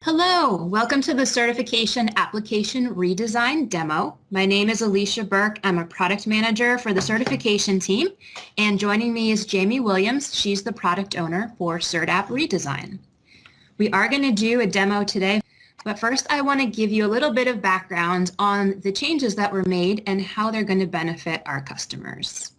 Hello, welcome to the Certification Application Redesign demo. My name is Alicia Burke. I'm a product manager for the certification team, and joining me is Jamie Williams. She's the product owner for CertApp Redesign. We are going to do a demo today, but first I want to give you a little bit of background on the changes that were made and how they're going to benefit our customers.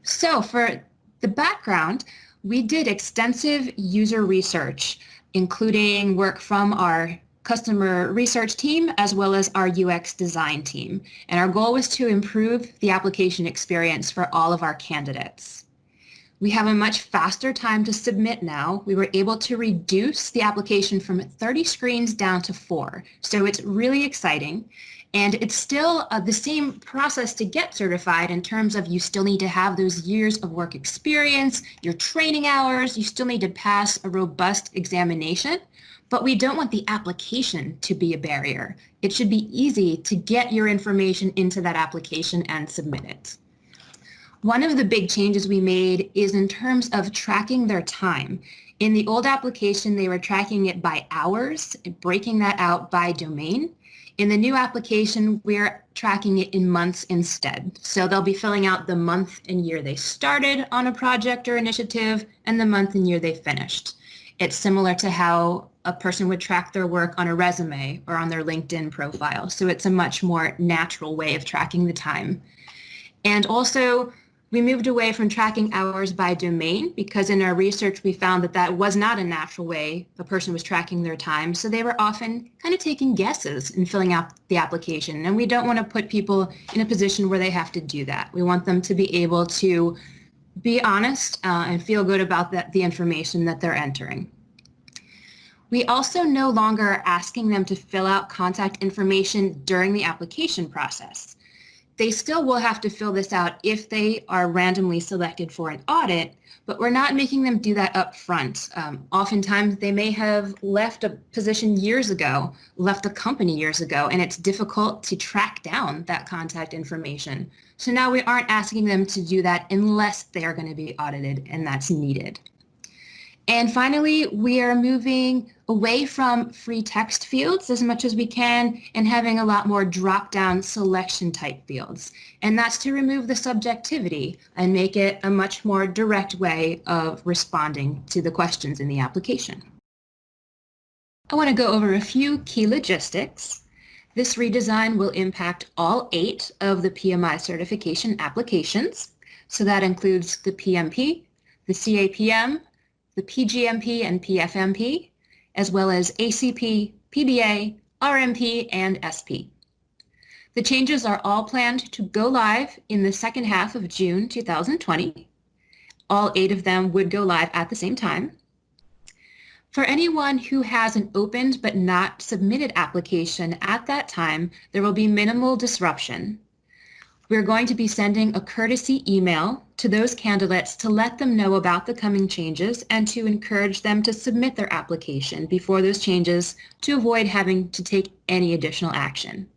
So for the background, we did extensive user research, including work from our customer research team as well as our UX design team. And our goal was to improve the application experience for all of our candidates. We have a much faster time to submit now. We were able to reduce the application from 30 screens down to 4. So it's really exciting. And it's still the same process to get certified in terms of you still need to have those years of work experience, your training hours, you still need to pass a robust examination, but we don't want the application to be a barrier. It should be easy to get your information into that application and submit it. One of the big changes we made is in terms of tracking their time. In the old application, they were tracking it by hours, breaking that out by domain. In the new application, we're tracking it in months instead. So they'll be filling out the month and year they started on a project or initiative and the month and year they finished. It's similar to how a person would track their work on a resume or on their LinkedIn profile. So it's a much more natural way of tracking the time. And also, we moved away from tracking hours by domain because in our research we found that that was not a natural way a person was tracking their time. So they were often kind of taking guesses and filling out the application. And we don't want to put people in a position where they have to do that. We want them to be able to be honest and feel good about the information that they're entering. We also no longer are asking them to fill out contact information during the application process. They still will have to fill this out if they are randomly selected for an audit, but we're not making them do that up front. Oftentimes they may have left a position years ago, left a company years ago, and it's difficult to track down that contact information. So now we aren't asking them to do that unless they are going to be audited and that's needed. And finally, we are moving away from free text fields as much as we can and having a lot more drop-down selection type fields. And that's to remove the subjectivity and make it a much more direct way of responding to the questions in the application. I want to go over a few key logistics. This redesign will impact all 8 of the PMI certification applications. So that includes the PMP, the CAPM, the PGMP and PFMP, as well as ACP, PBA, RMP, and SP. The changes are all planned to go live in the second half of June 2020. All 8 of them would go live at the same time. For anyone who has an opened but not submitted application at that time, there will be minimal disruption. We're going to be sending a courtesy email to those candidates to let them know about the coming changes and to encourage them to submit their application before those changes to avoid having to take any additional action.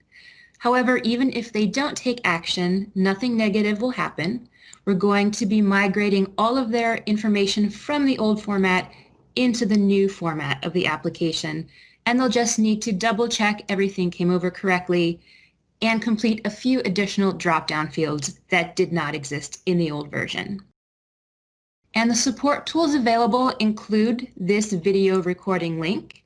However, even if they don't take action, nothing negative will happen. We're going to be migrating all of their information from the old format into the new format of the application, and they'll just need to double check everything came over correctly and complete a few additional drop-down fields that did not exist in the old version. And the support tools available include this video recording link,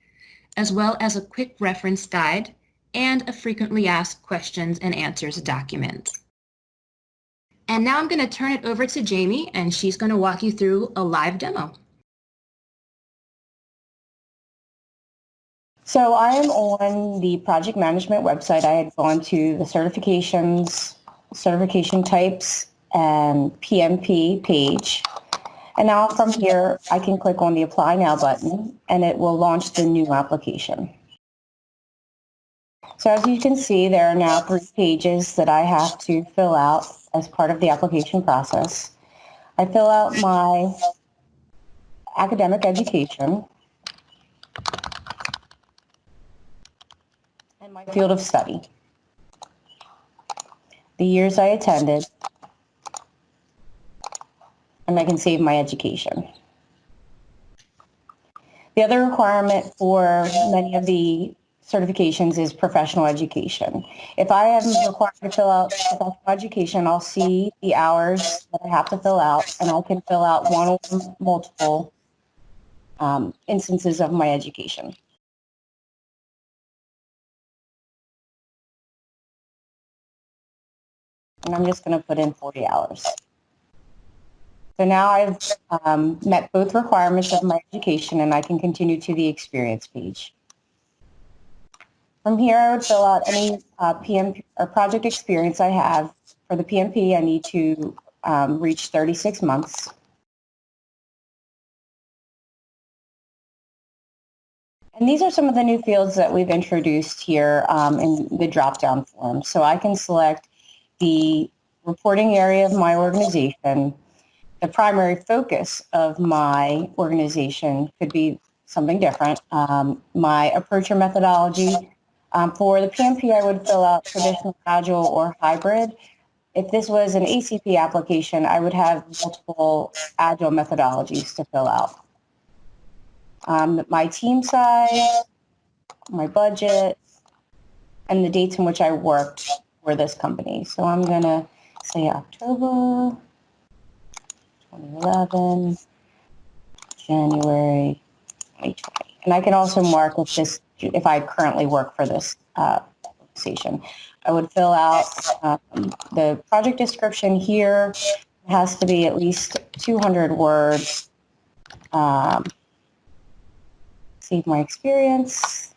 as well as a quick reference guide and a frequently asked questions and answers document. And now I'm going to turn it over to Jamie, and she's going to walk you through a live demo. So I am on the project management website. I had gone to the certifications, certification types, and PMP page. And now from here, I can click on the Apply Now button, and it will launch the new application. So as you can see, there are now 3 pages that I have to fill out as part of the application process. I fill out my academic education, and my field of study, the years I attended, and I can save my education. The other requirement for many of the certifications is professional education. If I am required to fill out professional education, I'll see the hours that I have to fill out, and I can fill out one or multiple instances of my education. And I'm just going to put in 40 hours. So now I've met both requirements of my education, and I can continue to the experience page. From here, I would fill out any PMP or project experience I have. For the PMP, I need to reach 36 months. And these are some of the new fields that we've introduced here in the drop-down form. So I can select the reporting area of my organization. The primary focus of my organization could be something different. My approach or methodology. For the PMP, I would fill out traditional, agile, or hybrid. If this was an ACP application, I would have multiple agile methodologies to fill out. My team size, my budget, and the dates in which I worked for this company. So I'm going to say October 2011, January 2020. And I can also mark if I currently work for this organization. I would fill out the project description here. It has to be at least 200 words. Save my experience.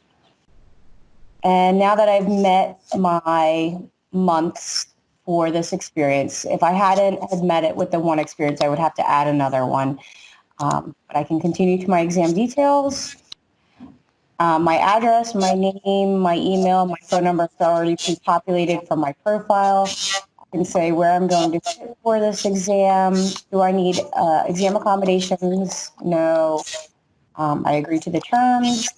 And now that I've met my months for this experience, if I hadn't had met it with the one experience, I would have to add another one. But I can continue to my exam details. My address, my name, my email, my phone number is already pre-populated for my profile. I can say where I'm going to sit for this exam. Do I need exam accommodations? No. I agree to the terms.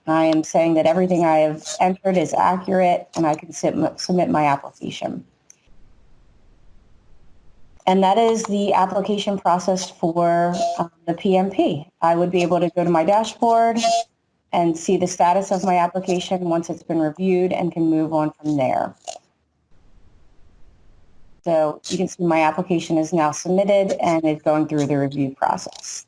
I am saying that everything I have entered is accurate, and I can submit my application. And that is the application process for the PMP. I would be able to go to my dashboard and see the status of my application once it's been reviewed and can move on from there. So you can see my application is now submitted and is going through the review process.